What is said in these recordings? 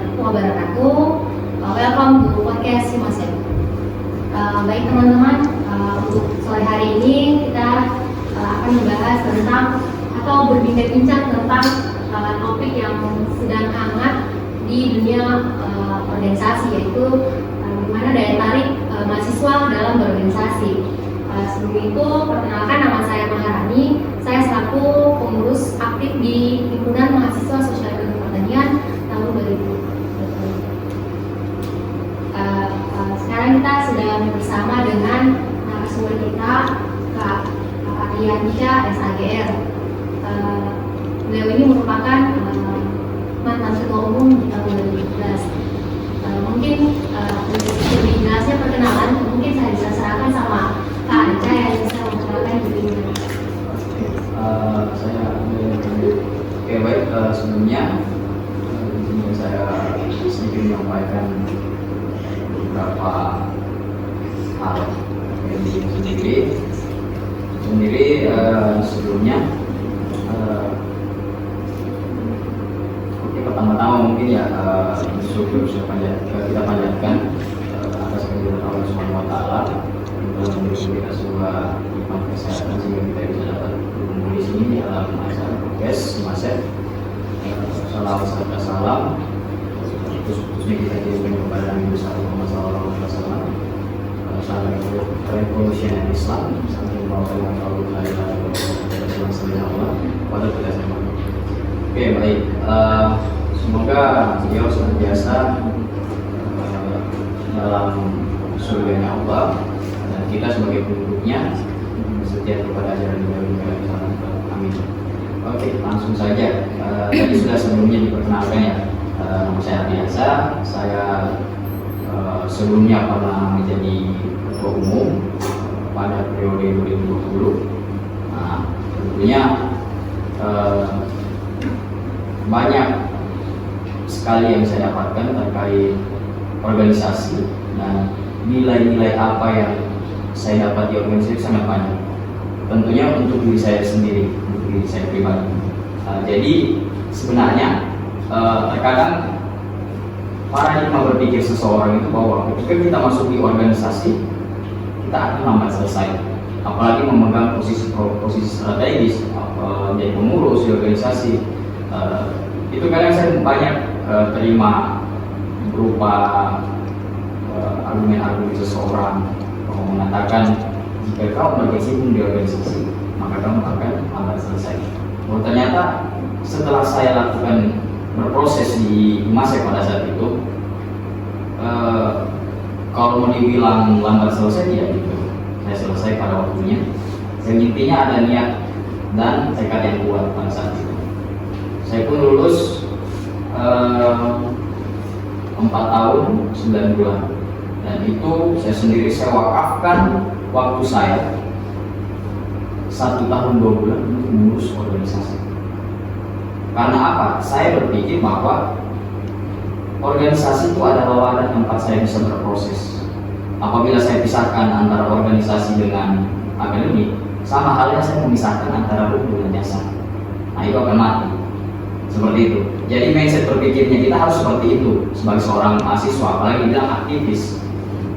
warahmatullahi wabarakatuh. Welcome to podcast Himasep. Baik teman-teman, untuk sore hari ini kita akan membahas tentang atau berbincang-bincang tentang topik yang sedang hangat di dunia organisasi, yaitu bagaimana daya tarik mahasiswa dalam berorganisasi. Sebelum itu, perkenalkan, nama saya Maharani. Saya selaku pengurus aktif di Himpunan Mahasiswa Sosial Ekonomi Pertanian tahun 2020. Sekarang kita sudah bersama dengan narasumber kita, Kak Ariansyah SAGR. Beliau ini merupakan mantan ketua umum di tahun 2017. Mungkin lebih jelasnya perkenalan, mungkin saya bisa serahkan sama Kak Ariansyah yang bisa memperkenalkan dirinya. Saya baik, sebelumnya saya sedikit menyampaikan beberapa hal yang sendiri sebelumnya. Pertama-tama mungkin ya bersyukur kita panjatkan atas kehadiran Allah Subhanahu Wa Taala untuk memberi kita sebuah nikmat kesehatan sehingga kita bisa dapat berkumpul di sini di alam acara podcast Himasep. Salam serta salam khususnya kita kirimkan kepada Nabi Muhammad SAW, salam revolusioner Islam sampai membawa Allah pada kita semua. Oke, baik. Semoga beliau senantiasa dalam surganya Allah dan kita sebagai penduduknya setia kepada ajaran beliau. Amin. Oke, langsung saja. Tadi sudah sebelumnya diperkenalkan ya. Nama saya Ariansyah. Saya sebelumnya pernah menjadi ketua umum pada periode 2020. Nah, tentunya banyak sekali yang saya dapatkan terkait organisasi dan nilai-nilai apa yang saya dapat di organisasi sangat banyak. Tentunya untuk diri saya sendiri, untuk diri saya pribadi. Jadi sebenarnya terkadang paradigma berpikir seseorang itu bahwa ketika kita masuk di organisasi kita akan lambat selesai, apalagi memegang posisi strategis, menjadi pengurus di organisasi. Itu kadang saya banyak terima berupa argumen-argumen seseorang mengatakan jika kau berkecimpung di organisasi maka kamu akan lambat selesai. Ternyata setelah saya lakukan berproses di Himasep pada saat itu, kalau mau dibilang lambat selesai ya gitu, saya selesai pada waktunya. Yang intinya ada niat dan tekad yang kuat pada saat itu. Saya pun lulus 4 tahun 9 bulan, dan itu saya wakafkan waktu saya 1 tahun 2 bulan untuk mengurus organisasi. Karena apa? Saya berpikir bahwa organisasi itu adalah wadah tempat saya bisa berproses. Apabila saya pisahkan antara organisasi dengan akademik, sama halnya saya memisahkan antara ruh dengan jasad. Nah, itu akan mati. Seperti itu. Jadi mindset berpikirnya kita harus seperti itu sebagai seorang mahasiswa, apalagi bilang aktivis.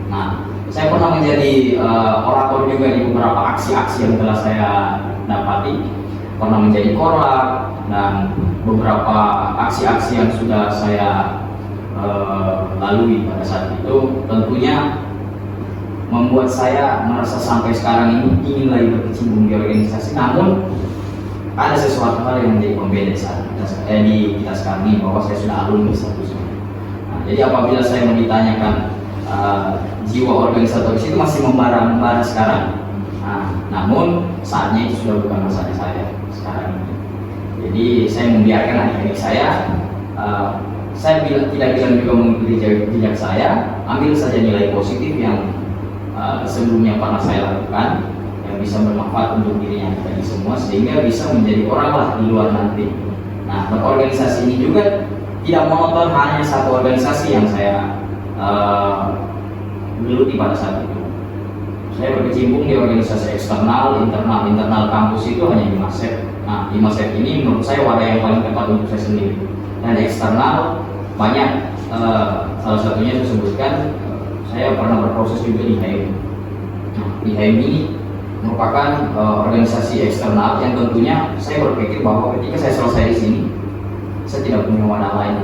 Nah, saya pernah menjadi orator juga di beberapa aksi-aksi yang telah saya dapati. Pernah menjadi korlap dan beberapa aksi-aksi yang sudah saya lalui pada saat itu tentunya membuat saya merasa sampai sekarang ini ingin lagi berkecimpung di organisasi. Namun ada sesuatu hal yang menjadi pembeda saat di kita sekarang ini, bahwa saya sudah alumni statusnya. Nah, jadi apabila saya ditanyakan jiwa organisatoris itu masih membara sekarang. Nah, namun saatnya itu sudah bukan masanya saya sekarang ini. Jadi saya membiarkan adik-adik saya tidak bilang juga mengikuti jejak saya, ambil saja nilai positif yang sebelumnya pernah saya lakukan, yang bisa bermanfaat untuk dirinya kita semua, sehingga bisa menjadi orang lah di luar nanti. Nah, berorganisasi ini juga tidak monoton hanya satu organisasi yang saya geluti pada saat itu. Saya berkecimpung di organisasi eksternal, internal kampus itu hanya Himasep. Nah, Himasep ini menurut saya wadah yang paling tepat untuk saya sendiri. Dan eksternal banyak, salah satunya saya sebutkan, saya pernah berproses juga di HMI. Nah, di HMI ini merupakan organisasi eksternal yang tentunya saya berpikir bahwa ketika saya selesai di sini, saya tidak punya wadah lain.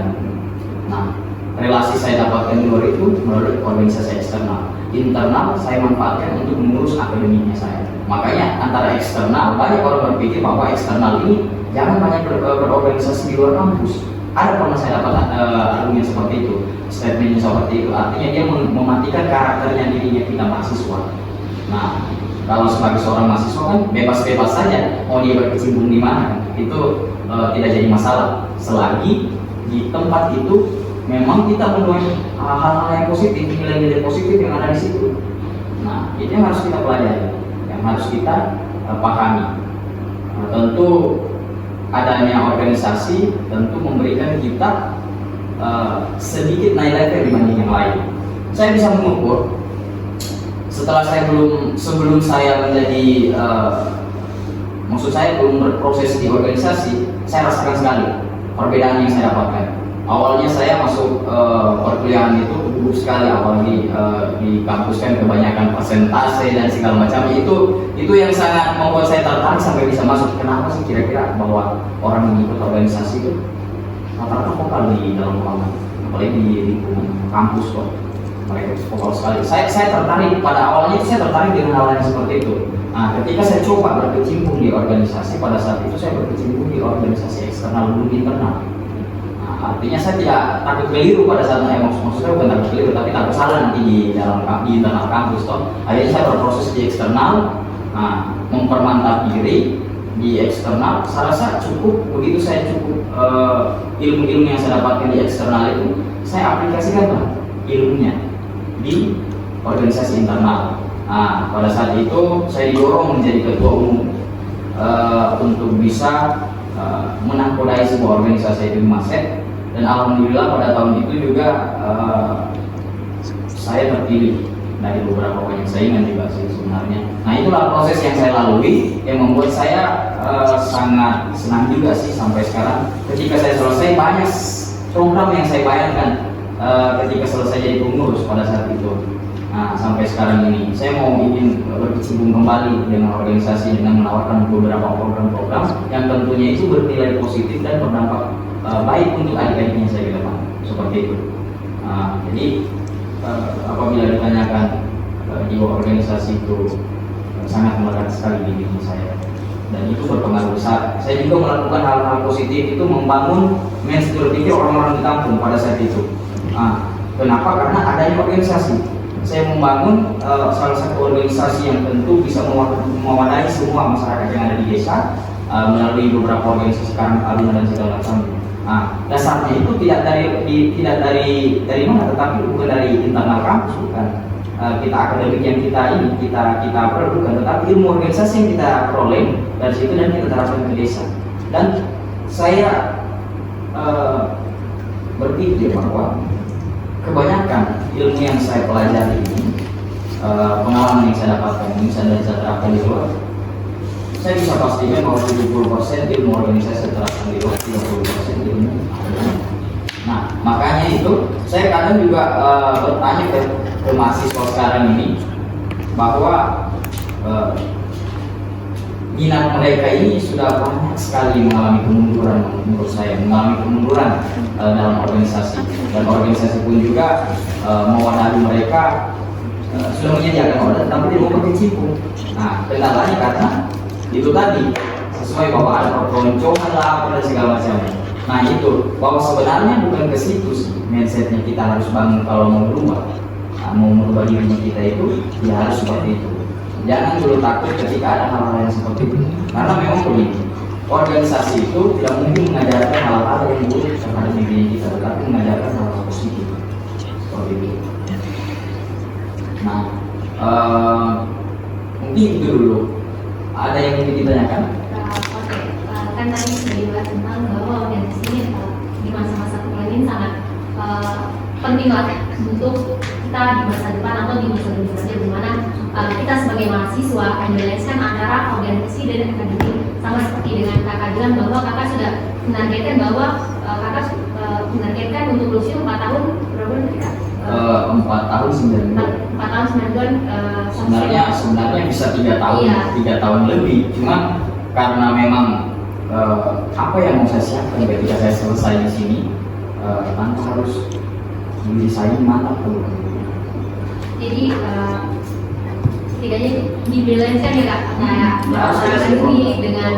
Nah, relasi saya dapatkan di luar itu melalui organisasi eksternal. Internal saya manfaatkan untuk mengurus akademiknya saya. Makanya antara eksternal, banyak orang berpikir bahwa eksternal ini jangan banyak berorganisasi di luar kampus. Ada pernah saya dapat argumen seperti itu, statementnya seperti itu. Artinya dia mematikan karakternya dirinya kita mahasiswa. Nah, kalau sebagai seorang mahasiswa kan bebas-bebas saja mau dia berkecimpung di mana, itu tidak jadi masalah selagi di tempat itu memang kita menuai hal-hal yang positif, nilai-nilai positif yang ada di situ. Nah, itu yang harus kita pelajari, yang harus kita pahami. Tentu adanya organisasi tentu memberikan kita sedikit naik level dibanding yang lain. Saya bisa mengukur setelah sebelum saya menjadi maksud saya belum berproses di organisasi, saya rasakan sekali perbedaan yang saya dapatkan. Awalnya saya masuk perkuliahan itu buruk sekali, apalagi di kampus kan kebanyakan persentase dan segala macam. Itu yang sangat membuat saya tertarik sampai bisa masuk. Kenapa sih kira-kira bahwa orang yang ikut organisasi itu rata-rata vokal di dalam ruangan, apalagi di lingkungan kampus kok. Mereka vokal sekali. Saya tertarik pada awalnya, saya tertarik dengan hal yang seperti itu. Nah, ketika saya coba berkecimpung di organisasi, pada saat itu saya berkecimpung di organisasi eksternal belum internal. Nah, artinya saya tidak takut keliru pada saat maksudnya bukan takut keliru, tapi takut salah nanti di internal kampus toh. Akhirnya saya berproses di eksternal, nah, mempermantap diri di eksternal. Saya rasa cukup, begitu saya cukup ilmu-ilmu yang saya dapatkan di eksternal itu, saya aplikasikan lah ilmunya di organisasi internal. Nah, pada saat itu saya didorong menjadi ketua umum untuk bisa menangkodai sebuah organisasi itu di Maset, dan alhamdulillah pada tahun itu juga saya terpilih dari beberapa banyak saingan juga sih sebenarnya. Nah, itulah proses yang saya lalui yang membuat saya sangat senang juga sih sampai sekarang. Ketika saya selesai, banyak program yang saya bayangkan ketika selesai jadi pengurus pada saat itu. Nah, sampai sekarang ini saya ingin berkecimpung kembali dengan organisasi dengan menawarkan beberapa program-program yang tentunya itu bernilai positif dan berdampak baik untuk adik-adiknya saya ke depan, seperti itu. Jadi apabila ditanyakan jiwa organisasi itu sangat melekat sekali di diri saya, dan itu berpengaruh besar. Saya juga melakukan hal-hal positif itu, membangun mindset berpikir orang-orang di kampung pada saat itu. Kenapa? Karena adanya organisasi. Saya membangun salah satu organisasi yang tentu bisa mewadahi semua masyarakat yang ada di desa melalui beberapa organisasi karang taruna dan segala macam. Dasarnya itu tidak dari mana, tetapi bukan dari internal kampus, bukan. Kita akademik yang kita perlukan, tetapi ilmu organisasi yang kita peroleh dari situ dan kita terapkan ke desa. Dan saya berpikir bahwa kebanyakan ilmu yang saya pelajari ini, pengalaman yang saya dapatkan ini saya terapkan di luar, saya bisa pastikan bahwa 70% ilmu organisasi terapkan di luar, 30% ilmu. Nah, makanya itu saya kadang juga bertanya ke mahasiswa sekarang ini bahwa minat mereka ini sudah banyak sekali mengalami kemunduran, menurut saya mengalami kemunduran dalam organisasi, dan organisasi pun juga mewadahi mereka, sudah menyediakan wadah tapi tidak mau berkecimpung. Nah, kendalanya karena itu tadi sesuai bahwa ada perpeloncoan lah dan segala macamnya. Nah, itu bahwa sebenarnya bukan ke situ sih mindsetnya kita harus bangun kalau mau berubah. Mau merubah dirinya kita itu ya harus seperti itu. Jangan dulu takut ketika ada hal-hal yang seperti itu, karena memang begini, organisasi itu tidak mungkin mengajarkan hal-hal yang buruk terhadap diri kita, tetapi mengajarkan hal-hal positif seperti itu. Nah, mungkin itu dulu. Ada yang ingin ditanyakan? Oke, kan tadi sudah dibahas tentang bahwa organisasi ini di masa-masa kuliah ini sangat penting banget untuk kita di masa depan atau di masa depan di mana kita sebagai mahasiswa membalancekan antara organisasi dan akademik. Sama seperti dengan kakak bilang bahwa kakak sudah menargetkan bahwa kakak menargetkan untuk lulus itu 4 tahun berapa bulan tadi Kak? 4 tahun 9 bulan. 4 tahun 9 bulan Sebenarnya bisa 3 tahun, Iya. 3 tahun lebih. Cuma karena memang apa yang mau saya siapkan ketika saya selesai di sini, tanpa harus diri saya mantap dulu. Jadi setidaknya dibalance ya Kak, kayak harus akademik dengan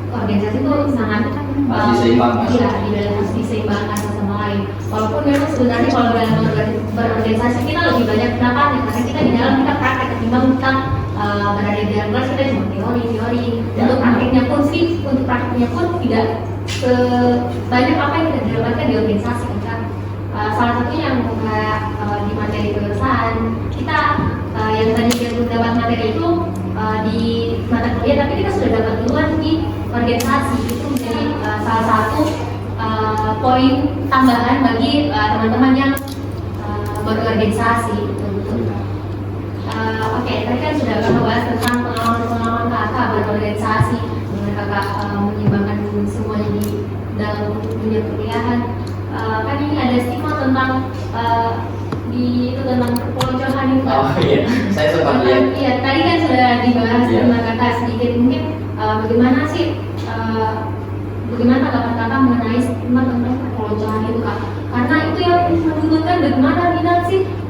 organisasi itu sangat Harus diseimbangkan. Iya, harus diseimbangkan satu sama lain. Walaupun memang sebenarnya kalau dalam berorganisasi kita lebih banyak pendapatnya karena kita di dalam kita praktek ketimbang kita berada di dalam kelas kita cuma teori. Untuk prakteknya pun tidak sebanyak apa yang kita dapatkan di organisasi kan. Salah satunya yang di materi perusahaan kita yang tadi kita belum dapat materi itu di mata kuliah, tapi kita sudah dapat duluan di organisasi. Itu menjadi salah satu poin tambahan bagi teman-teman yang berorganisasi. Oke, tadi kan sudah bahas tentang pengalaman kakak berorganisasi, bagaimana kakak menyeimbangkan semuanya di dalam dunia perkuliahan. Kan ini ada stigma tentang tentang perpeloncoan itu kan? Oh iya, saya sempat lihat. Iya, tadi kan sudah dibahas Iya. tentang kakak sedikit. Mungkin bagaimana sih bagaimana tanggapan kakak mengenai stigma tentang perpeloncoan itu kak? Karena itu yang menunjukkan bagaimana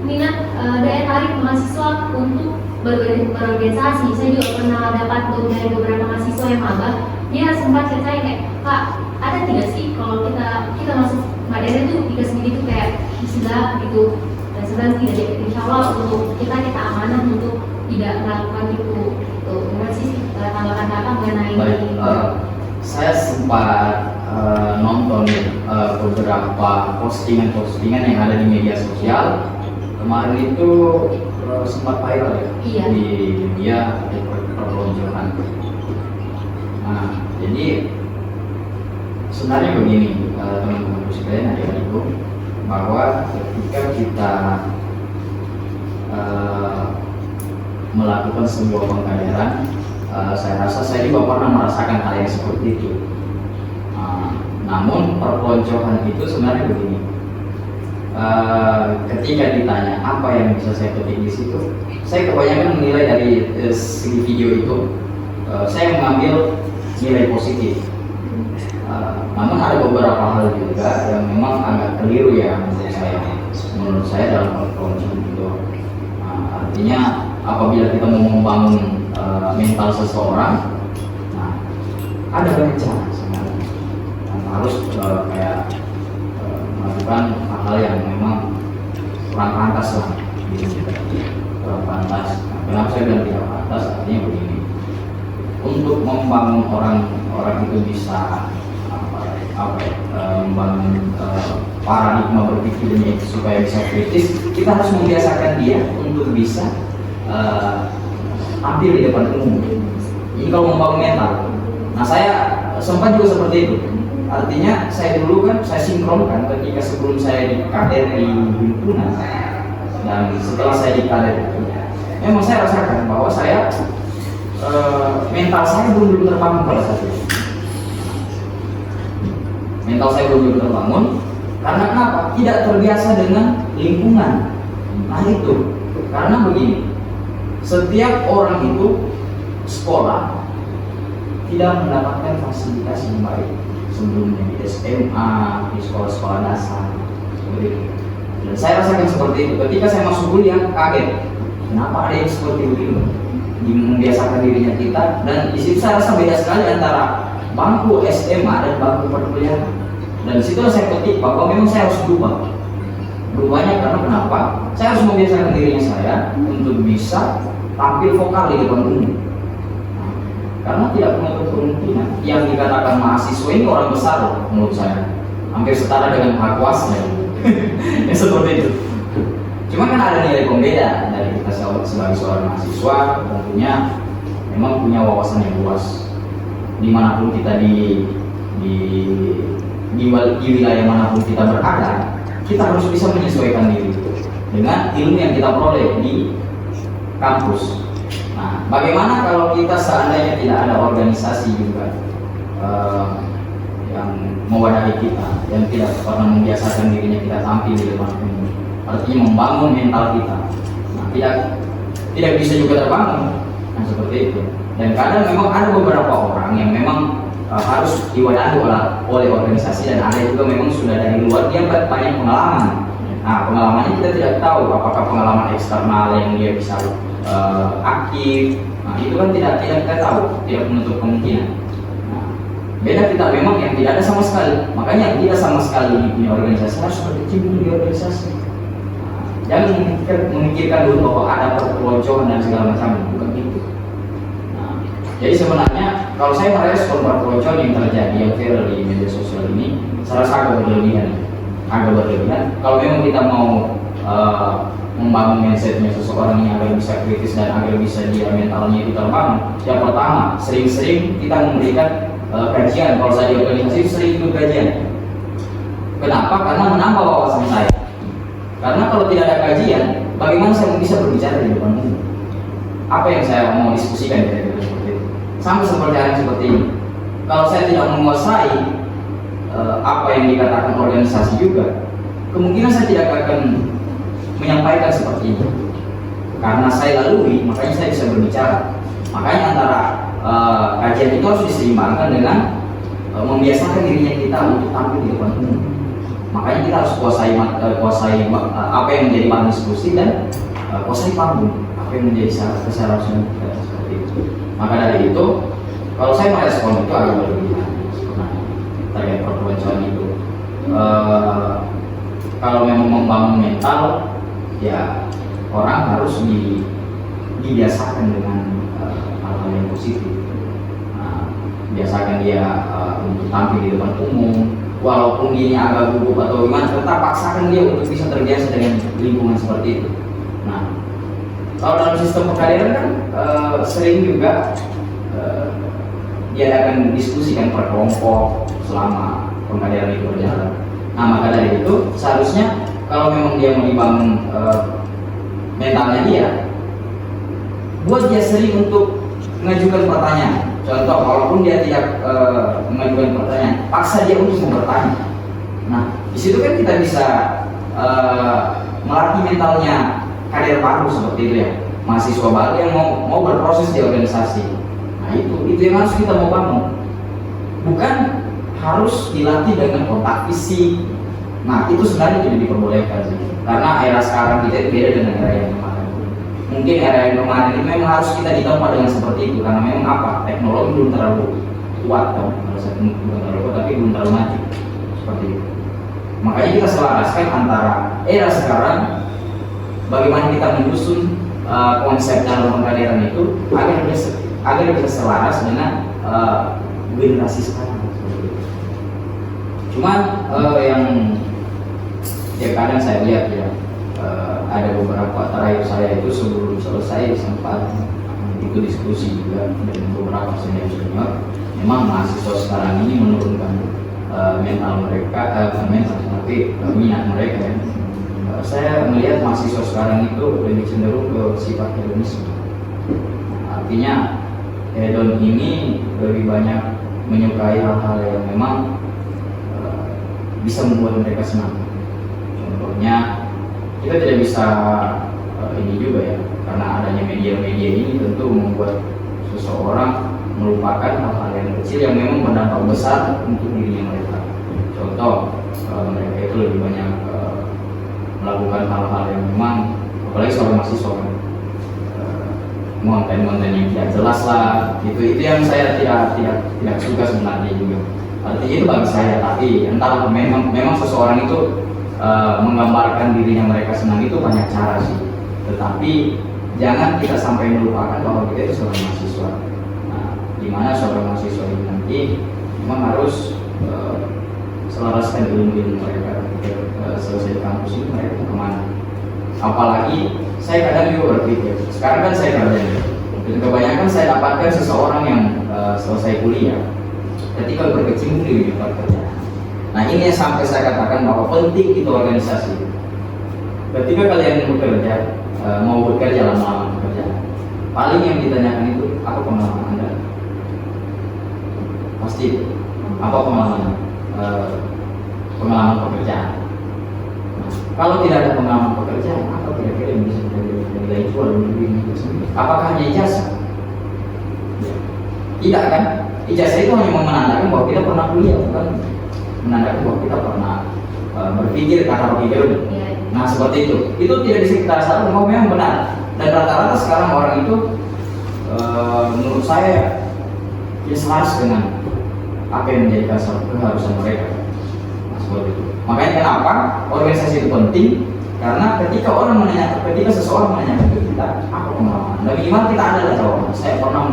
minat daya tarik mahasiswa untuk berorganisasi. Saya juga pernah dapat dari beberapa mahasiswa yang magang, dia sempat cerita kayak, kak, ada tidak sih kalau kita masuk materi itu dikasih gitu kayak sudah gitu, dan sedang tidak, insya Allah untuk kita amanah untuk tidak melakukan itu. Gimana sih tanggapan kakak mengenai Baik, saya sempat nonton beberapa postingan yang ada di media sosial. Kemarin itu sempat viral ya, Iya. di media perpeloncoan. Nah, jadi sebenarnya begini teman-teman sekalian, adik-adikku, bahwa ketika kita melakukan sebuah pengkaderan, saya rasa saya juga pernah merasakan hal yang seperti itu. Namun perpeloncoan itu sebenarnya begini, ketika ditanya apa yang bisa saya petik di situ, saya kebanyakan menilai dari segi video itu, saya mengambil nilai positif. Namun ada beberapa hal juga yang memang agak keliru ya menurut saya dalam perpeloncoan itu. Artinya apabila kita mau membangun mental seseorang, ada banyak cara sebenarnya. Harus kayak melakukan hal-hal yang memang kurang pantas lah, kurang pantas. Kenapa saya bilang tidak pantas? Artinya begini, untuk membangun orang itu bisa membangun paradigma berpikirnya itu supaya bisa kritis, kita harus membiasakan dia untuk bisa tampil di depan umum. Ini kalau membangun mental. Nah, saya sempat juga seperti itu. Artinya saya dulu kan saya sinkronkan ketika sebelum saya dikader di himpunan dan setelah saya dikader itu, memang saya rasakan bahwa saya mental saya belum terbangun pada saat itu. Mental saya belum terbangun karena kenapa? Tidak terbiasa dengan lingkungan. Nah itu, karena begini, setiap orang itu sekolah tidak mendapatkan fasilitas yang baik sebelumnya di SMA, di sekolah-sekolah dasar, seperti itu. Dan saya rasakan seperti itu. Ketika saya masuk kuliah, kaget, kenapa ada yang seperti itu? Membiasakan dirinya kita, dan di situ saya rasa beda sekali antara bangku SMA dan bangku perkuliahan. Dan di situ saya petik bahwa memang saya harus berubah. Berubahnya karena kenapa? Saya harus membiasakan dirinya saya untuk bisa tampil vokal di depan umum. Karena tidak menutup kemungkinan yang dikatakan mahasiswa ini orang besar loh, menurut saya hampir setara dengan hak kuasa ya seperti itu. Cuma kan ada nilai pembeda dari kita sebagai seorang mahasiswa, tentunya memang punya wawasan yang luas. Dimanapun kita di wilayah manapun kita berada, kita harus bisa menyesuaikan diri dengan ilmu yang kita peroleh di kampus. Nah, bagaimana kalau kita seandainya tidak ada organisasi juga yang mewadahi kita, yang tidak pernah membiasakan dirinya kita tampil di depan umum. Artinya membangun mental kita. Nah, tidak bisa juga terbangun. Nah, seperti itu. Dan kadang memang ada beberapa orang yang memang harus diwadahi oleh organisasi, dan ada juga memang sudah dari luar dia banyak pengalaman. Nah, pengalamannya kita tidak tahu apakah pengalaman eksternal yang dia bisa aktif. Nah, itu kan tidak kita tahu, tidak menutup kemungkinan. Nah, beda kita memang yang tidak ada sama sekali. Makanya yang tidak sama sekali punya organisasi harus berkecimpung di organisasi. Nah, jangan memikirkan dulu bahwa ada perpeloncoan dan segala macam, bukan gitu. Nah, jadi sebenarnya kalau saya merespon perpeloncoan yang terjadi yang viral di media sosial ini, saya rasa agak berlebihan. Kalau memang kita mau membangun mindsetnya seseorang yang agar bisa kritis dan agar bisa dia mentalnya itu terbangun, yang pertama sering-sering kita memberikan kajian. Kalau saya di organisasi sering ikut kajian. Kenapa? Karena menambah wawasan saya. Karena kalau tidak ada kajian, bagaimana saya bisa berbicara di depan umum? Apa yang saya mau diskusikan kira-kira seperti itu? Sama seperti hal seperti ini. Kalau saya tidak menguasai apa yang dikatakan organisasi juga, kemungkinan saya tidak akan menyampaikan seperti ini. Karena saya lalui, makanya saya bisa berbicara. Makanya antara kajian itu harus diseimbangkan dengan membiasakan dirinya kita untuk tampil di depan umum. Makanya kita harus kuasai apa yang menjadi bahan diskusi dan kuasai panggung, apa yang menjadi keseharian kita seperti itu. Maka dari itu, kalau saya merespon itu agak berlebihan terkait perpeloncoan itu. Kalau memang membangun mental, ya orang harus dibiasakan dengan hal-hal yang positif. Nah, biasakan dia untuk tampil di depan umum, walaupun dia agak gugup atau gimana, tetap paksakan dia untuk bisa terbiasa dengan lingkungan seperti itu. Nah, kalau dalam sistem pengkaderan kan sering juga diadakan diskusi kan per kelompok selama pengkaderan itu berjalan. Nah, maka dari itu seharusnya kalau memang dia mau dibangun mentalnya dia, buat dia sering untuk mengajukan pertanyaan. Contoh, walaupun dia tidak mengajukan pertanyaan, paksa dia untuk bertanya. Nah, di situ kan kita bisa melatih mentalnya kader baru seperti itu ya, mahasiswa baru yang mau berproses di organisasi. Nah, itu yang harus kita mau bangun. Bukan harus dilatih dengan kontak fisik. Nah, itu sebenarnya tidak diperbolehkan sih. Karena era sekarang kita itu beda dengan era yang kemarin. Mungkin era yang kemarin itu memang harus kita ditempa dengan seperti itu, karena memang apa? Teknologi belum terlalu kuat kan, bukan terlalu kuat, tapi belum terlalu maju seperti itu. Makanya kita selaraskan antara era sekarang, bagaimana kita menyusun konsep dalam pengkaderan itu agar bisa selaras dengan generasi sekarang. Cuman yang ya kadang saya lihat ya, ada beberapa terakhir saya itu sebelum selesai sempat ikut diskusi juga dengan beberapa senior. Memang mahasiswa sekarang ini menurunkan mental mereka, tapi minat mereka ya. Saya melihat mahasiswa sekarang itu lebih cenderung ke sifat hedonisme. Artinya hedon ini lebih banyak menyukai hal-hal yang memang bisa membuat mereka senang. Contohnya, kita tidak bisa ini juga ya, karena adanya media-media ini tentu membuat seseorang melupakan hal-hal yang kecil yang memang berdampak besar untuk dirinya mereka. Contoh, mereka itu lebih banyak melakukan hal-hal yang memang, apalagi seorang mahasiswa kan, konten-konten yang tidak jelas lah, itu yang saya tidak suka sebenarnya juga. Artinya itu bagi saya, tapi entahlah, memang seseorang itu menggambarkan dirinya mereka senang itu banyak cara sih. Tetapi jangan kita sampai melupakan bahwa kita itu seorang mahasiswa. Nah, dimana seorang mahasiswa ini nanti memang harus selaraskan ilmu mereka ketika selesai di kampus ini mereka kemana. Apalagi saya kadang juga berpikir, sekarang kan saya kerja, dan kebanyakan saya dapatkan seseorang yang selesai kuliah ketika berkecimpung di dunia pekerjaan. Nah, ini yang sampai saya katakan bahwa penting itu organisasi. Ketika kalian bekerja, mau bekerja lama-lama pekerjaan, paling yang ditanyakan itu apa pengalaman Anda? Pasti itu. apa pengalaman pekerjaan. Nah, kalau tidak ada pengalaman pekerjaan, apa kira-kira yang bisa kita nilai jual untuk diri kita sendiri? Apakah hanya ijazah? Ya. Tidak kan? Ijazah itu hanya menandakan bahwa kita pernah kuliah, bukan menandakan bahwa kita pernah berpikir kata berpikir. Nah seperti itu tidak bisa kita rasakan bahwa memang benar. Dan rata-rata sekarang orang itu menurut saya selaras dengan apa yang menjadi keharusan mereka. Nah, seperti itu. Makanya kenapa organisasi itu penting? Karena ketika seseorang menanyakan ke kita apa pengalaman, dan minimal kita adalah jawaban. Saya pernah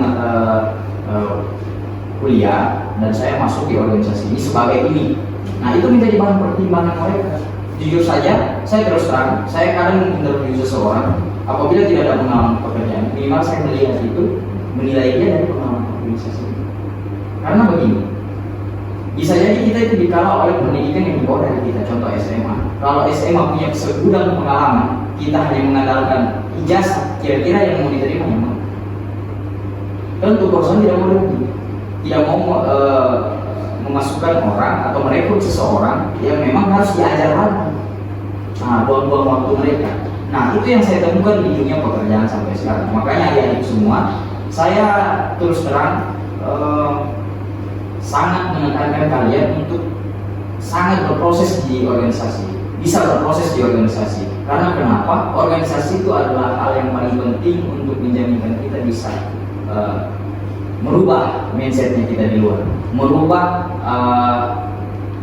kuliah dan saya masuk di organisasi ini sebagai ini. Nah itu menjadi bahan pertimbangan mereka. Jujur saja, saya terus terang, saya kadang menginterview seseorang apabila tidak ada pengalaman pekerjaan, minimal saya melihat itu, menilai dia dari pengalaman organisasi. Karena begini, bisa jadi kita itu dikala oleh pendidikan yang dibawa dari kita, contoh SMA. Kalau SMA punya segudang pengalaman, kita hanya mengandalkan ijazah, kira-kira yang mau diterima yang mana? Tentu perusahaan tidak mau rugi, tidak mau memasukkan orang atau merekrut seseorang yang memang harus diajar lagi. Nah, buang-buang waktu mereka. Nah, itu yang saya temukan di dunia pekerjaan sampai sekarang. Makanya adik-adik semua, saya terus terang sangat menekankan kalian untuk sangat berproses di organisasi, bisa berproses di organisasi. Karena kenapa? Organisasi itu adalah hal yang paling penting untuk menjaminkan kita bisa merubah mindsetnya kita di luar, merubah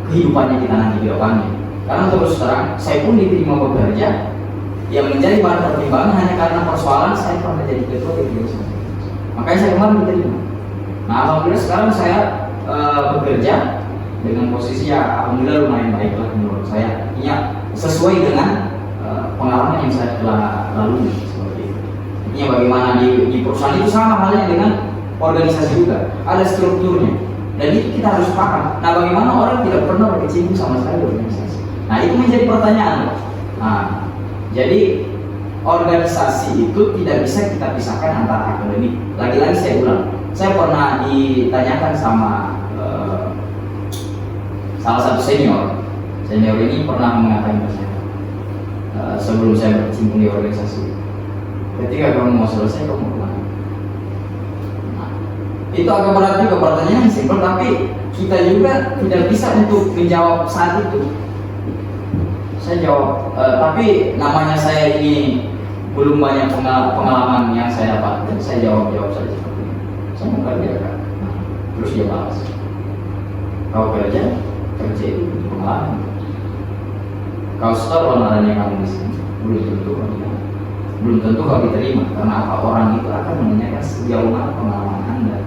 kehidupannya kita nanti di depannya. Karena terus terang, saya pun diterima bekerja yang menjadi bahan pertimbangan hanya karena persoalan saya pernah jadi ketua di organisasi. Makanya saya kemarin diterima. Nah, alhamdulillah sekarang saya bekerja dengan posisi ya alhamdulillah lumayan baik lah menurut saya. Ya sesuai dengan pengalaman yang saya telah lalui seperti itu. Ini bagaimana di perusahaan itu sama halnya dengan organisasi juga, ada strukturnya, dan itu kita harus paham. Nah, bagaimana orang tidak pernah berkecimpung sama sekali di organisasi? Nah, itu menjadi pertanyaan. Nah, jadi organisasi itu tidak bisa kita pisahkan antara akademik. Lagi-lagi saya ulang, saya pernah ditanyakan sama salah satu senior ini pernah mengatakan ke saya sebelum saya berkecimpung di organisasi, ketika kamu mau selesai kamu kemana? Itu agak berat juga, pertanyaan simpel, tapi kita juga tidak bisa untuk menjawab saat itu. Saya jawab, tapi namanya saya ini belum banyak pengalaman yang saya dapatkan, saya jawab saja seperti ini. Saya mau kerja kan? Terus dia balas, kau kerja itu pengalaman. Kau store adanya kamu di sini, belum tentu kau diterima. Karena apa? Orang itu akan menanyakan sejauh mana pengalaman Anda.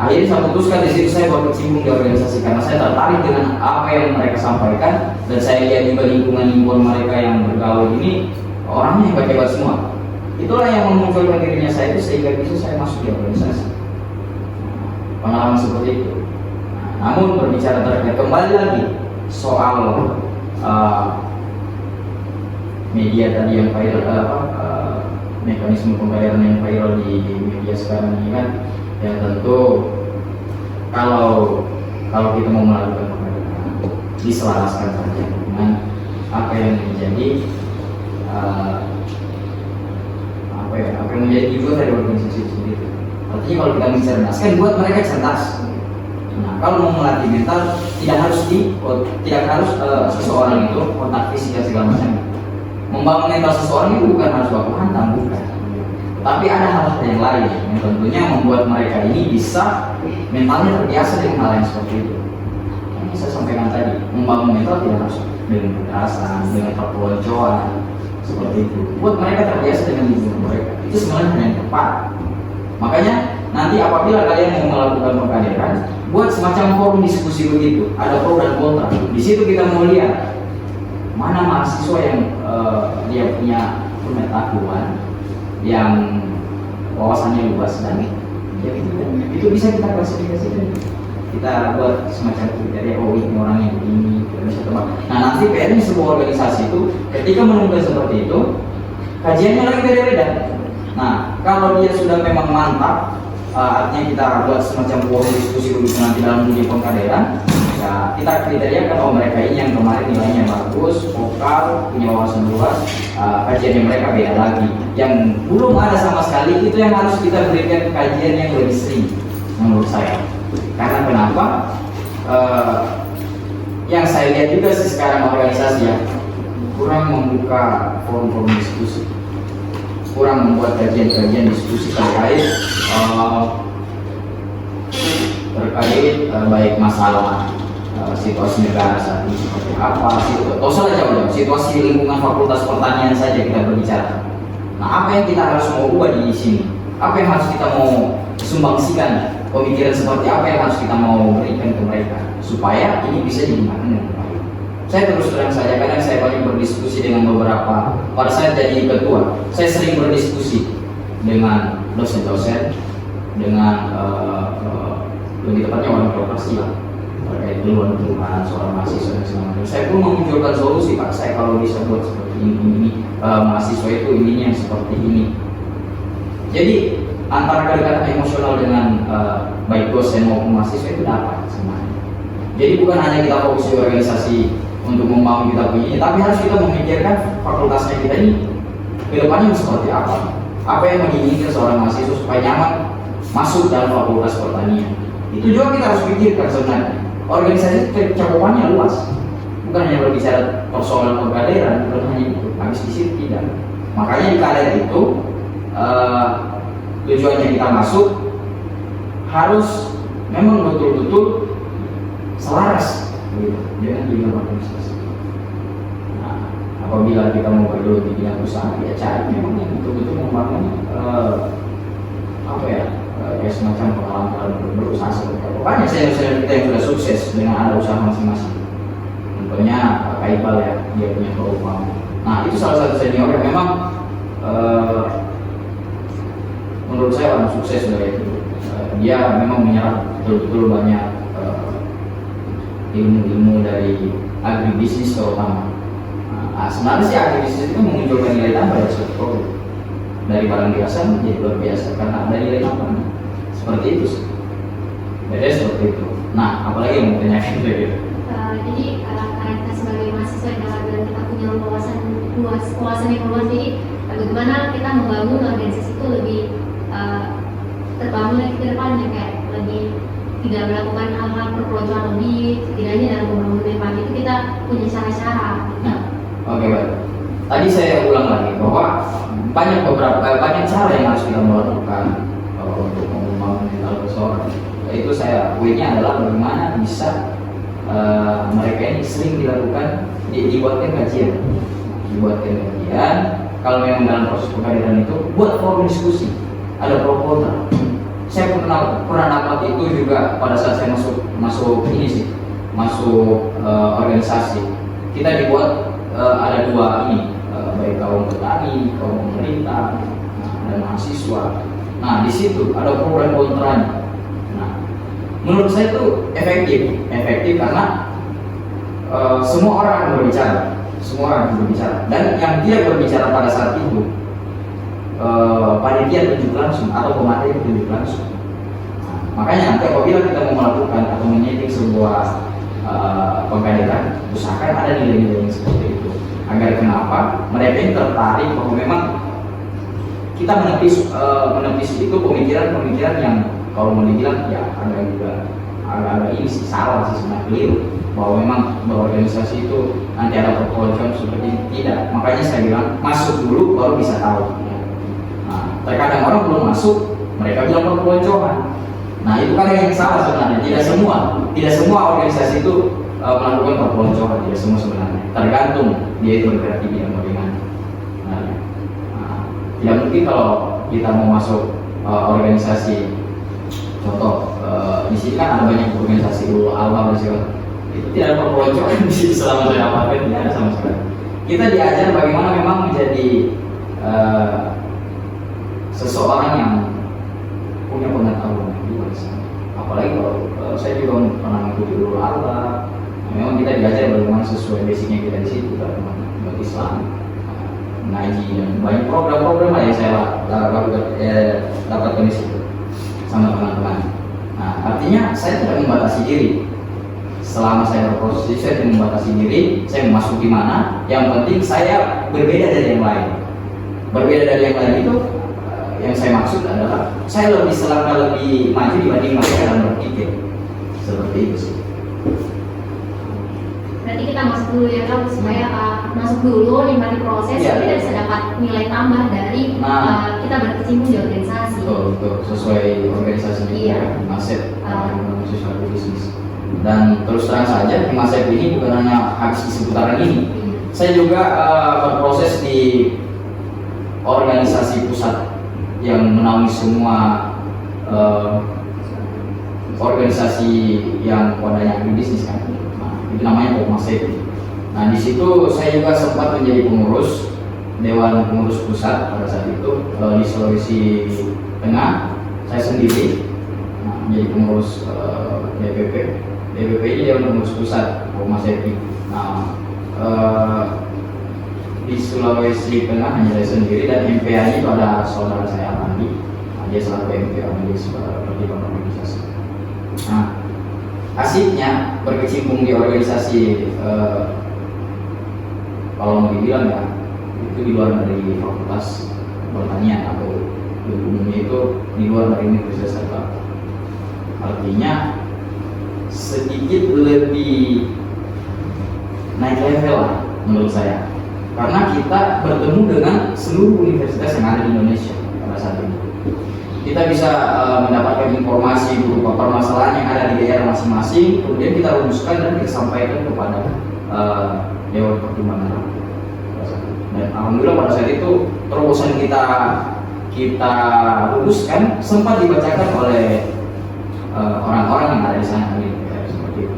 Akhirnya saya putuskan di situ saya berkecimpung di organisasi karena saya tertarik dengan apa yang mereka sampaikan, dan saya lihat juga lingkungan mereka yang bergaul ini orangnya hebat-hebat semua. Itulah yang memunculkan dirinya saya itu sehingga bisa saya masuk di organisasi. Pengalaman seperti itu. Namun berbicara terkait kembali lagi soal media tadi yang viral, mekanisme pembayaran yang viral di media sekarang ini kan, ya tentu kalau kita mau melakukan pekerjaan diselaraskan saja dengan apa yang menjadi apa yang menjadi tujuan dari organisasi itu sendiri. Artinya kalau kita mencerdaskan, buat mereka cerdas. Nah, kalau mau melatih mental tidak harus seseorang itu kontak fisik dan segala macam. Membangun mental seseorang itu bukan harus baku hantam, bukan. Tapi ada hal-hal yang lain yang tentunya membuat mereka ini bisa mentalnya terbiasa dengan hal yang seperti itu. Yang saya sampaikan tadi, membangun mental tidak harus dengan kekerasan, dengan perpeloncoan seperti itu. Buat mereka terbiasa dengan lingkungan mereka, itu sebenarnya yang tepat. Makanya nanti apabila kalian mau melakukan pengkaderan, buat semacam forum diskusi begitu, ada pro dan kontra. Di situ kita mau lihat mana mahasiswa yang dia punya pengetahuan, yang wawasannya luas, dan ya itu bisa kita klasifikasikan. Kita buat semacam kriteria, oh ini orang yang ini kita bisa tebak. Nah, nanti PR-nya sebuah organisasi itu ketika menemukan seperti itu, kajiannya lagi beda-beda. Nah, kalau dia sudah memang mantap artinya kita buat semacam forum diskusi untuk nanti dalam dunia pengkaderan. Ya, kita kriteriakan mereka ini yang kemarin nilainya bagus, vokal, punya wawasan luas, kajiannya mereka beda lagi. Yang belum ada sama sekali itu yang harus kita berikan kajian yang lebih sering menurut saya. Karena kenapa? Yang saya lihat juga sih sekarang organisasi ya kurang membuka forum-forum diskusi, kurang membuat kajian-kajian diskusi terkait baik masalah situasi negara saat ini seperti apa, situasi lingkungan fakultas pertanian saja kita berbicara. Nah, apa yang kita harus mau ubah di sini? Apa yang harus kita mau sumbangsikan? Pemikiran seperti apa yang harus kita mau berikan ke mereka supaya ini bisa digunakan dengan baik. Saya terus terang saja, kadang saya banyak berdiskusi dengan beberapa, pada saat jadi ketua, saya sering berdiskusi dengan dosen-dosen, dengan lebih tepatnya orang birokrasi lah, terkait keluhan seorang mahasiswa dan sebagainya. Saya pun memunculkan solusi, Pak. Saya kalau bisa buat seperti ini, mahasiswa itu ininya seperti ini. Jadi antara kedekatan emosional dengan baik dosen maupun mahasiswa itu dapat semuanya. Jadi bukan hanya kita fokus di organisasi untuk membangun kita punya ini, tapi harus kita memikirkan fakultasnya kita ini kedepannya seperti apa. Apa yang menginginkan seorang mahasiswa supaya nyaman masuk dalam fakultas pertanian. Itu juga kita harus pikirkan sebenarnya. Organisasi cakupannya luas, bukan hanya berbicara persoalan pengkaderan, bukan hanya itu. Habis di situ tidak. Makanya di kader itu tujuannya kita masuk harus memang betul-betul selaras dengan tujuan organisasi. Nah, apabila kita mau bergelut di bidang usaha, ya cari memang yang betul-betul membangun semacam pengalaman berusaha seperti apa. Banyak senior-senior kita yang sudah sukses dengan ada usaha masing-masing. Contohnya Kak Iqbal ya, dia punya perumahan. Nah, itu salah satu senior yang memang menurut saya orang sukses dari itu. Dia memang menyerap betul-betul banyak ilmu-ilmu dari agribisnis terutama. Nah, sebenarnya sih agribisnis itu menunjukkan nilai tambah ya suatu produk. Dari barang biasa menjadi luar biasa karena ada nilai tambah. Seperti itu sih. Beda seperti itu. Nah, apalagi yang mau tanyakan gitu. Jadi karena kita sebagai mahasiswa dan kita punya wawasan yang luas, jadi bagaimana kita membangun organisasi itu lebih terbangun lagi ke depannya, kayak lebih tidak melakukan hal-hal perpeloncoan lebih, setidaknya dalam pembangunan yang baik itu kita punya cara-cara. Nah, oke baik. Tadi saya ulang lagi bahwa banyak cara yang harus kita melakukan untuk membangun mental seseorang. Yaitu saya poinnya adalah bagaimana bisa mereka ini sering dilakukan dibuatkan kajian. Kalau memang dalam proses pengkaderan itu buat forum diskusi, ada pro kontra. Saya pernah dapat itu juga pada saat saya masuk organisasi. Kita dibuat ada dua ini, baik kaum petani, kaum pemerintah, dan mahasiswa. Nah, di situ ada pro dan kontranya. Nah, menurut saya itu efektif karena semua orang akan berbicara, dan yang tidak berbicara pada saat itu panitia tunjuk langsung atau pemateri tunjuk langsung. Nah, makanya nanti apabila kita mau melakukan atau menyeting sebuah pengkaderan, usahakan ada nilai-nilai yang seperti itu agar kenapa mereka ini tertarik bahwa memang kita menepis itu pemikiran yang kalau mau dibilang ya agak ini sih salah sih sebenarnya, keliru, bahwa memang berorganisasi itu nanti ada perpeloncoan seperti ini. Tidak, makanya saya bilang masuk dulu baru bisa tahu. Nah, terkadang orang belum masuk mereka bilang perpeloncoan. Nah, itu kan yang salah sebenarnya. Tidak semua organisasi itu melakukan perpeloncoan, tidak semua sebenarnya. Tergantung dia itu bergerak di bidang bagaimana. Nah, tidak mungkin kalau kita mau masuk organisasi, contoh di sini kan ada banyak organisasi dulu alma dan segala, itu tidak ada perpeloncoan di situ selama saya amalkan, tidak ada sama sekali. Kita diajar bagaimana memang menjadi seseorang yang punya pengetahuan juga. Apalagi kalau saya juga pernah mengikuti dulu alma, memang kita diajar bagaimana sesuai basicnya kita di situ dalam Islam, mengaji dan banyak program-program yang saya dapatkan di situ. sama teman-teman. Nah, artinya saya tidak membatasi diri. Selama saya berproses, saya tidak membatasi diri, saya memasuki mana. Yang penting saya berbeda dari yang lain. Berbeda dari yang lain itu, yang saya maksud adalah saya lebih maju dibanding mereka dalam berpikir. Seperti itu sih. Berarti kita masuk dulu ya Kak, supaya masuk dulu nikmati proses, Iya. kita bisa dapat nilai tambah dari kita berkecimpung di organisasi. Betul, sesuai organisasi Iya. Himasep, Social Business. Dan terus terang saja Himasep ini bukan hanya habis di seputaran ini. Saya juga berproses di organisasi pusat yang menaungi semua organisasi yang wadahnya bisnis kan. Nah, itu namanya Himasep. Nah, di situ saya juga sempat menjadi pengurus Dewan Pengurus Pusat pada saat itu di Sulawesi Tengah. Saya sendiri menjadi pengurus DPP. DPP ini Dewan Pengurus Pusat Himasep. Nah, di Sulawesi Tengah hanya saya sendiri, dan MPA itu ada saudara saya Andi. Dia selaku MPA di Pertimbangan Organisasi. Nah, asiknya berkecimpung di organisasi kalau mau dibilang ya itu di luar dari fakultas pertanian atau umumnya itu di luar dari Universitas Erlangga. Artinya sedikit lebih naik level lah menurut saya, karena kita bertemu dengan seluruh universitas yang ada di Indonesia pada saat ini. Kita bisa mendapatkan informasi berupa permasalahan yang ada di daerah masing-masing, kemudian kita rumuskan dan kita sampaikan kepada Dewan Pertimbangan Rakyat. Dan alhamdulillah pada saat itu terobosan kita rumuskan sempat dibacakan oleh orang-orang yang ada di sana gitu, seperti itu.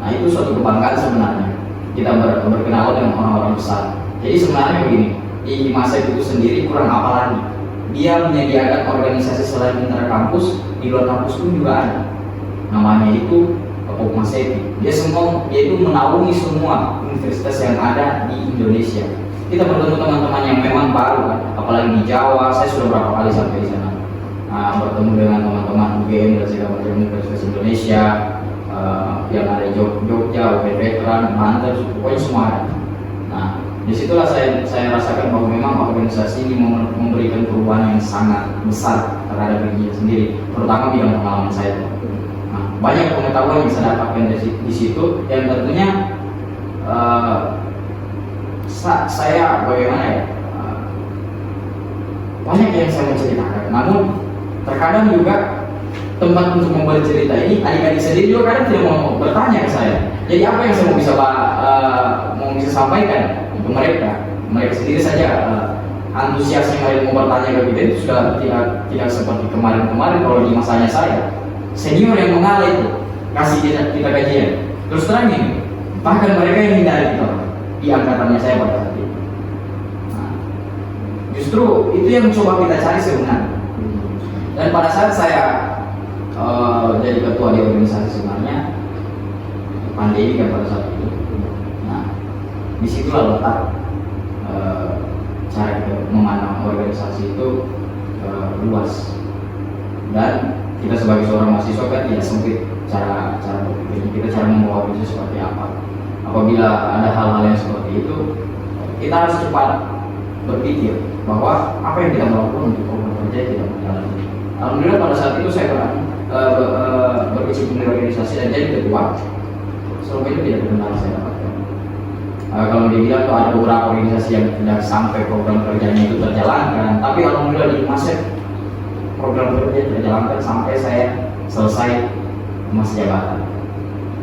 Nah, itu suatu kebanggaan sebenarnya. Kita berkenalan dengan orang-orang besar. Jadi sebenarnya begini, di Himasep itu sendiri kurang apa lagi? Dia menyediakan organisasi selain interkampus, di luar kampus pun juga ada. Namanya itu Himasep. Dia itu menaungi semua universitas yang ada di Indonesia. Kita bertemu teman-teman yang memang baru kan, apalagi di Jawa. Saya sudah berapa kali sampai di sana. Nah, bertemu dengan teman-teman UGM dan segala macam universitas Indonesia yang ada di Jogja, UGM Veteran, Banten, pokoknya semua ada. Nah, disitulah saya rasakan bahwa memang organisasi ini memberikan perubahan yang sangat besar terhadap dirinya sendiri, terutama bidang pengalaman saya. Nah, banyak pengetahuan yang saya dapatkan di situ, yang tentunya saya bagaimana ya, banyak yang saya mau ceritakan. Namun terkadang juga tempat untuk memberi cerita ini adik-adik sendiri juga kadang tidak mau bertanya ke saya. Jadi apa yang saya mau bisa sampaikan ke mereka? Mereka sendiri saja antusiasnya mereka mau bertanya ke kita itu sudah tidak seperti kemarin-kemarin. Kalau di masanya saya senior yang mengalah itu kasih kita kajian. Terus terang ini, bahkan mereka yang hindari kita di angkatannya saya pada saat itu. Nah, justru itu yang coba kita cari sebenarnya. Dan pada saat saya jadi ketua di organisasi sebenarnya pandemi kan pada saat itu. Nah, disitulah letak cara kita memandang organisasi itu luas, dan kita sebagai seorang mahasiswa kan tidak sempit cara berpikir kita, cara membawa bisnis seperti apa. Apabila ada hal-hal yang seperti itu, kita harus cepat berpikir bahwa apa yang kita melakukan untuk program kerja tidak menjalani. Alhamdulillah pada saat itu saya berkecimpung di organisasi dan jadi ketua. Selama itu tidak benar saya dapatkan. Kalau dibilang tuh ada beberapa organisasi yang tidak sampai program kerjanya itu terjalankan, tapi alhamdulillah di Himasep program kerja terjalankan sampai saya selesai masa jabatan.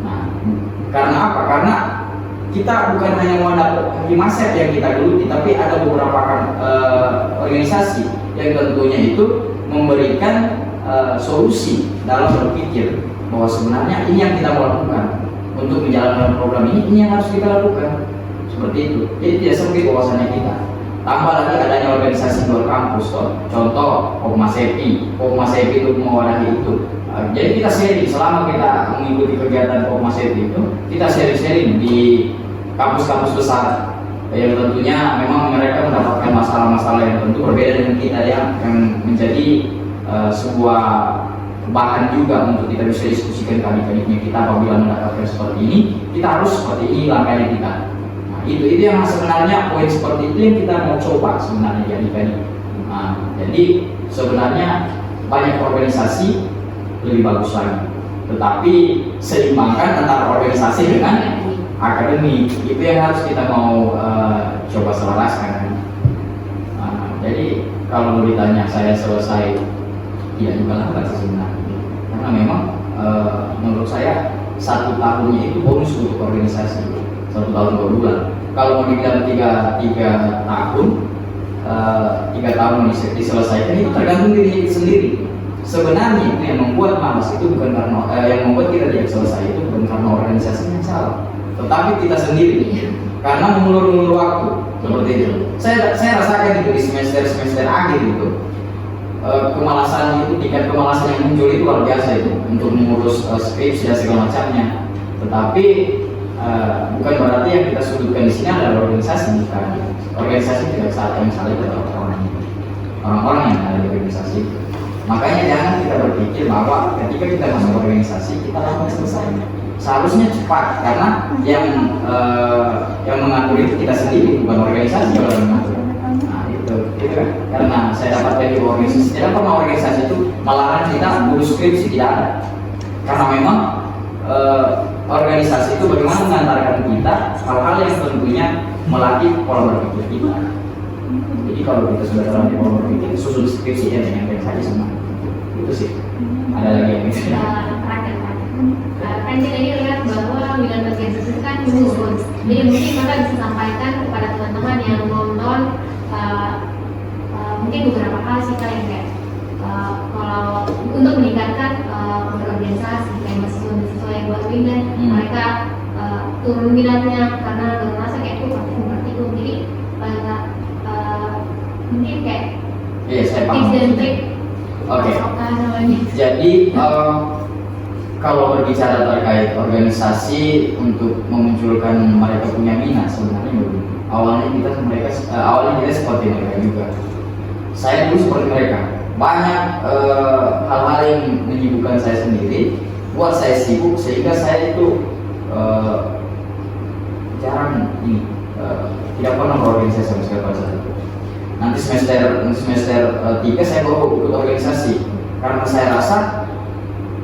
Nah, karena apa? Karena kita bukan hanya mendapat Himasep yang kita geluti, tapi ada beberapa organisasi yang tentunya itu memberikan solusi dalam berpikir bahwa sebenarnya ini yang kita mau lakukan untuk menjalankan program ini yang harus kita lakukan, seperti itu. Jadi tidak sempit wawasannya kita. Tambah lagi adanya organisasi luar kampus, contoh Himasep itu mewadahi itu. Jadi kita sharing selama kita mengikuti kegiatan Himasep itu, kita sharing di kampus-kampus besar yang tentunya memang mereka mendapatkan masalah-masalah yang tentu berbeda dengan kita yang menjadi sebuah bahan juga untuk kita bisa diskusikan ke adik-adiknya kita apabila mendapatkan seperti ini, kita harus seperti ini langkahnya kita. Nah, itu yang sebenarnya poin seperti itu yang kita mau coba sebenarnya di adik-adik. Nah, jadi sebenarnya banyak organisasi lebih bagus lagi, tetapi seimbangkan antara organisasi dengan akademik, itu yang harus kita mau coba selaraskan. Jadi kalau ditanya saya selesai, tidak juga lambat sebenarnya, karena memang menurut saya 1 tahunnya itu bonus untuk organisasi, 1 tahun 2 bulan. Kalau mau dibilang 3 tahun, 3 tahun diselesaikan, itu tergantung diri sendiri. Sebenarnya itu yang membuat malas itu bukan karena yang membuat kita tidak selesai itu bukan karena organisasinya yang salah, tetapi kita sendiri karena mengulur-ulur waktu seperti itu. Saya rasakan itu di semester akhir itu, kemalasan itu, tingkat kemalasan yang muncul itu luar biasa itu untuk mengurus skripsi dan segala macamnya. Tetapi bukan berarti yang kita sudutkan di sini adalah organisasi, bukan. Organisasi tidak salah, yang salah itu adalah orang-orang yang ada di organisasi. Makanya jangan kita berpikir bahwa ketika kita masuk organisasi kita langsung selesai. Seharusnya cepat, karena yang mengatur itu kita sendiri, bukan organisasi yang mengatur. Nah itu kan, karena saya dapat dari organisasi, tidak pernah organisasi itu melarang kita urus skripsi, tidak ada. Karena memang organisasi itu bagaimana mengantarkan kita hal-hal yang tentunya melatih pola berpikir kita. Jadi kalau kita sudah terlatih pola berpikir, susun skripsi ya dengan saja sama. Itu sih. Ada lagi yang bisa. Kan kita ini lihat bahwa Milan organisasi kan menyusun. Jadi mungkin Kakak bisa sampaikan kepada teman-teman yang nonton mungkin beberapa hal sih kayak kalau untuk meningkatkan berorganisasi kayak mahasiswa yang buat Milan, mereka turun minatnya karena merasa kayak itu praktikum. Jadi mungkin kayak tips dan trik. Oke. Jadi kalau berbicara terkait organisasi untuk memunculkan mereka punya minat, sebenarnya begitu. Awalnya kita seperti mereka juga. Saya dulu seperti mereka. Banyak hal-hal yang menyibukkan saya sendiri, buat saya sibuk sehingga saya itu jarang tidak pernah berorganisasi sama sekali pada saat itu. Nanti semester 3 saya baru ikut organisasi karena saya rasa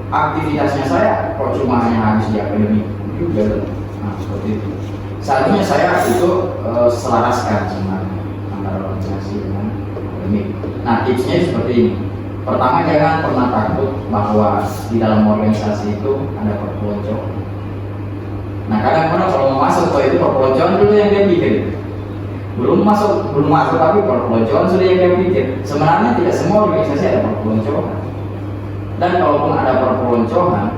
aktivitasnya saya kok cuma hanya habis di akademik juga. Nah seperti itu. Seharusnya saya itu selaraskan sebenarnya antara organisasi dengan akademik. Nah tipsnya seperti ini. Pertama, jangan pernah takut bahwa di dalam organisasi itu ada perpeloncoan. Nah kadang-kadang kalau mau masuk ke itu perpeloncoan dulu yang dia bikin. Belum masuk tapi perpeloncoan sudah yang dia pikir. Sebenarnya tidak semua organisasi ada perpeloncoan. Dan kalaupun ada perpeloncoan,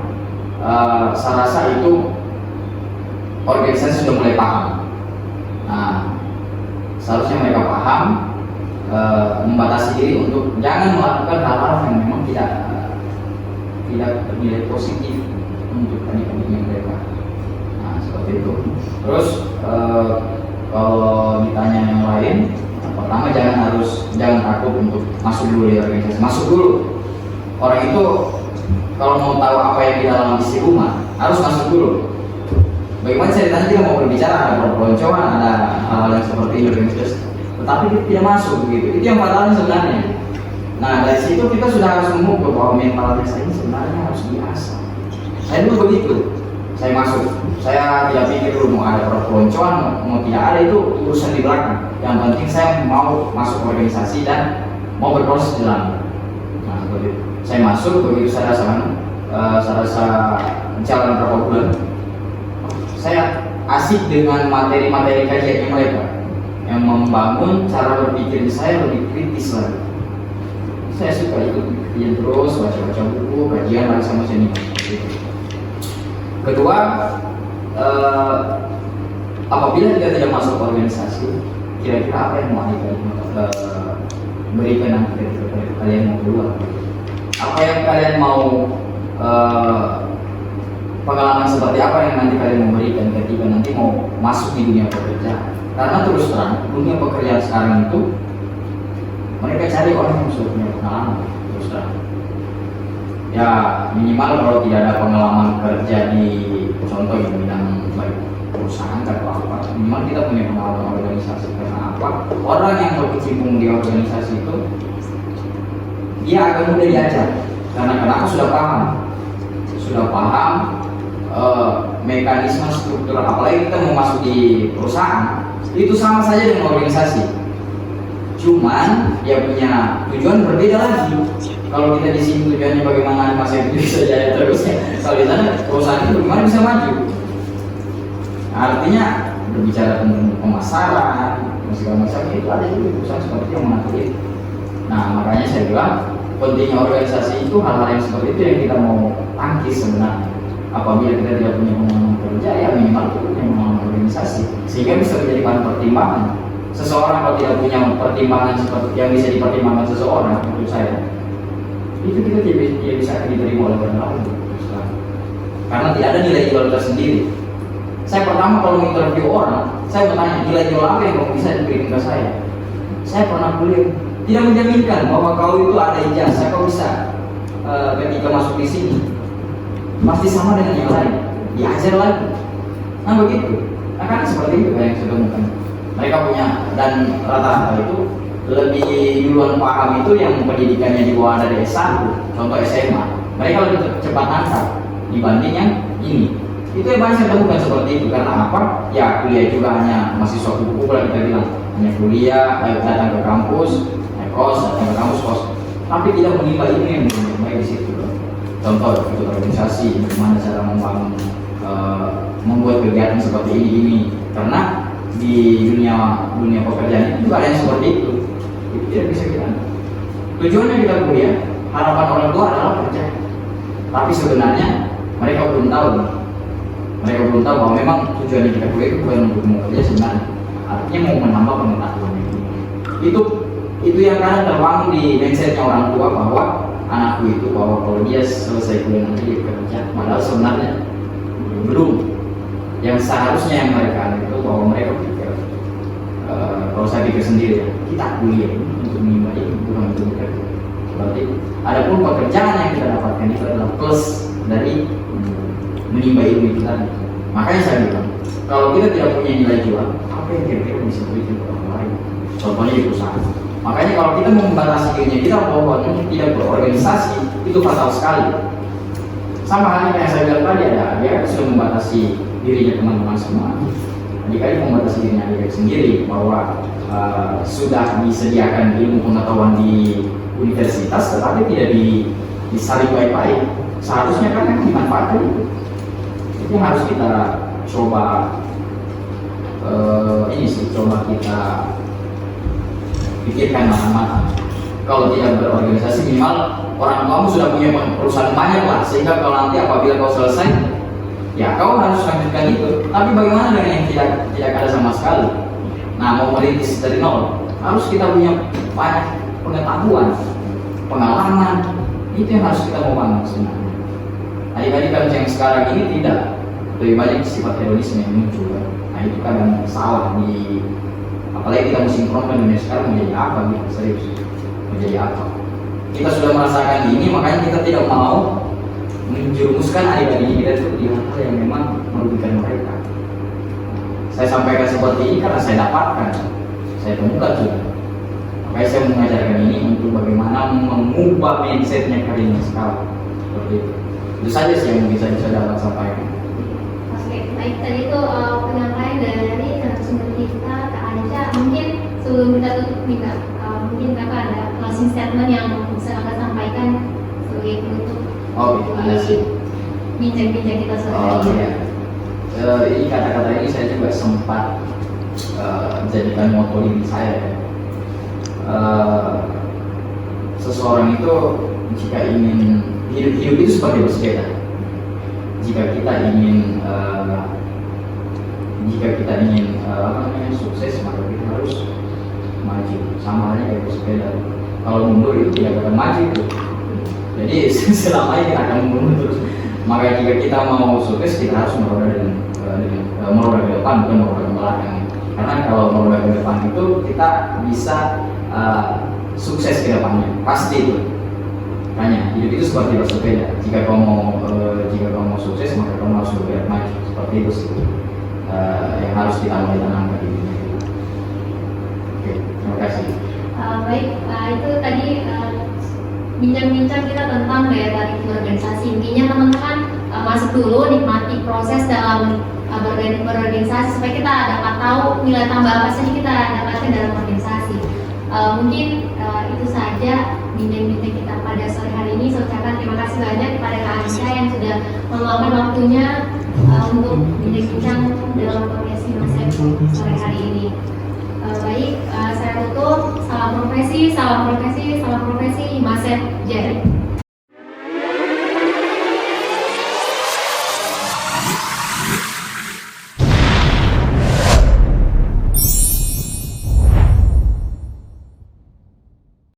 saya rasa itu organisasi sudah mulai paham. Nah, seharusnya mereka paham, membatasi diri untuk jangan melakukan hal-hal yang memang tidak bernilai positif untuk adik-adiknya mereka. Nah, seperti itu. Terus kalau ditanya yang lain, pertama jangan takut untuk masuk dulu di organisasi. Masuk dulu. Orang itu kalau mau tahu apa yang di dalam isi rumah harus masuk dulu. Bagaimana ceritanya dia mau berbicara, ada perpeloncoan, ada hal-hal yang seperti ini, tetapi dia tidak masuk begitu. Itu yang fatalnya sebenarnya. Nah dari situ kita sudah harus mengukur bahwa mentalitas ini sebenarnya harus diasah. Saya dulu begitu. Saya masuk, saya tidak pikir dulu mau ada perpeloncoan, mau tidak ada, itu urusan di belakang. Yang penting saya mau masuk organisasi dan mau berproses di dalam. Nah seperti itu. Saya masuk, begitu saya rasa jalan berapa bulan, saya asik dengan materi-materi kajiannya mereka yang membangun cara berpikir saya lebih kritis lagi. Saya suka ikut kajian terus, baca-baca buku, kajian lagi sama senior. Kedua, apabila kita tidak masuk organisasi, kira-kira apa yang mau berikan nanti ketika kalian mau keluar? Apa yang kalian mau pengalaman seperti apa yang nanti kalian mau berikan ketika nanti mau masuk di dunia pekerjaan? Karena terus terang dunia pekerjaan sekarang itu mereka cari orang yang sudah punya pengalaman terus terang. Ya minimal kalau tidak ada pengalaman kerja di contoh di bidang baik perusahaan atau apa, minimal kita punya pengalaman organisasi. Karena apa? Orang yang berkecimpung di organisasi itu dia agak mudah diajar. Karena kenapa? Sudah paham mekanisme struktural. Apalagi kita mau masuk di perusahaan, itu sama saja dengan organisasi. Cuman dia punya tujuan berbeda lagi. Kalau kita di sini tujuannya bagaimana masih bisa jaya terus, kalau di sana perusahaan itu bagaimana bisa maju. Artinya berbicara tentang pemasaran, segala macam itu ada juga perusahaan seperti yang mengatur itu. Nah makanya saya bilang pentingnya organisasi itu hal-hal yang seperti itu yang kita mau tangkis sebenarnya. Apabila kita tidak punya pengalaman kerja, ya minimal kita punya pengalaman organisasi, sehingga bisa menjadi bahan pertimbangan. Seseorang kalau tidak punya pertimbangan seperti yang bisa dipertimbangkan seseorang, menurut saya itu kita tidak bisa diterima oleh orang lain. Karena tidak ada nilai jual tersendiri. Saya pertama kalau interview orang, saya bertanya nilai jual apa yang kamu bisa diberikan ke saya. Saya pernah kuliah, tidak menjaminkan bahwa kau itu ada ijazah, kau bisa ketika masuk di sini pasti sama dengan yang lain, diajar lagi. Nah begitu, nah, kan seperti itu yang saya temukan. Mereka punya, dan rata-rata itu lebih duluan paham itu yang pendidikannya di bawah dari S1, contoh SMA. Mereka lebih cepat nangkap dibanding yang ini. Itu yang banyak saya temukan seperti itu. Karena apa? Ya kuliah juga hanya mahasiswa kupu-kupu lah kita bilang, hanya kuliah, datang ke kampus, kos, datang ke kampus kos, tapi tidak menimba ilmu yang baik di situ. Contoh ikut organisasi, bagaimana cara membangun, membuat kegiatan seperti ini. Karena di dunia pekerjaan itu juga ada yang seperti itu tidak bisa kita. Tujuannya kita kuliah, harapan orang tua adalah kerja, tapi sebenarnya mereka belum tahu bahwa memang tujuannya kita kuliah itu bukan untuk mau kerja sebenarnya, artinya mau menambah pengetahuan. Itu yang kadang terbangun di mindsetnya orang tua bahwa anakku itu bahwa kalau dia selesai kuliah nanti dia kerja, padahal sebenarnya belum. Yang seharusnya yang mereka itu bahwa mereka pikir, kalau saya pikir sendiri, kita kuliah ini untuk menimba ilmu, bukan untuk bekerja. Berarti adapun pekerjaan yang kita dapatkan itu adalah plus dari menimba ilmu itu tadi. Makanya saya bilang, kalau kita tidak punya nilai jual, apa yang kira-kira bisa berikan ke orang lain? Contohnya di perusahaan. Makanya kalau kita membatasi dirinya kita bahwa tidak berorganisasi, itu fatal sekali. Sama halnya yang saya bilang tadi, dia sudah membatasi dirinya teman-teman semua. Jika membatasi dirinya diri sendiri bahwa sudah disediakan ilmu pengetahuan di universitas, tetapi tidak disaring baik-baik. Seharusnya kan dimanfaatkan itu. Itu yang harus kita coba coba kita pikirkan matang-matang. Kalau tidak berorganisasi, minimal orang kamu sudah punya perusahaan banyak lah, sehingga kalau nanti apabila kau selesai, ya kau harus lanjutkan itu. Tapi bagaimana dengan yang tidak ada sama sekali? Nah, mau merintis dari nol, harus kita punya banyak pengetahuan, pengalaman. Itu yang harus kita mau bangun sebenarnya. Adik-adik kan yang sekarang ini tidak, lebih banyak sifat hedonisme yang muncul. Nah itu kadang salah di, apalagi kita mensinkronkan dunia sekarang menjadi apa gitu, serius menjadi apa. Kita sudah merasakan ini, makanya kita tidak mau menjerumuskan adik-adik kita itu di hal yang memang merugikan mereka. Saya sampaikan seperti ini karena saya dapatkan, saya temukan juga. Makanya saya mengajarkan ini untuk bagaimana mengubah mindsetnya kalian sekarang. Seperti itu. Itu saja sih yang bisa dapat sampaikan. Oke, baik, tadi itu penyampaian dari narasumber kita, Kak Anca. Mungkin sebelum kita tutup nih Kak, mungkin Kakak ada closing statement yang bisa Kakak sampaikan sebagai penutup. Ada sih. Bincang-bincang kita sore ini. Ini kata-kata ini saya juga sempat jadikan moto diri saya. Seseorang itu jika ingin hidup itu seperti bersepeda. Jika kita ingin sukses, maka kita harus maju. Sama halnya kayak bersepeda. Kalau mundur itu tidak akan maju itu. Jadi selama ini akan mundur terus. Maka jika kita mau sukses, kita harus meroda ke depan, bukan meroda ke belakang. Karena kalau meroda ke depan itu kita bisa sukses ke depannya, pasti itu. Makanya hidup itu seperti bersepeda. Jika kamu mau sukses, maka kamu harus bergerak maju. Seperti itu sih yang harus kita mulai tanamkan di dunia itu. Oke, terima kasih. Baik, itu tadi bincang-bincang kita tentang daya tarik berorganisasi. Intinya teman-teman masuk dulu, nikmati proses dalam berorganisasi supaya kita dapat tahu nilai tambah apa saja kita dapatkan dalam organisasi. Mungkin itu saja bincang-bincang kita pada sore hari ini. Saya ucapkan terima kasih banyak kepada Kak Aisyah yang sudah meluangkan waktunya untuk bincang-bincang dalam podcast Himasep sore hari ini. Baik, saya tutup. Salam profesi, Himasep Jaya.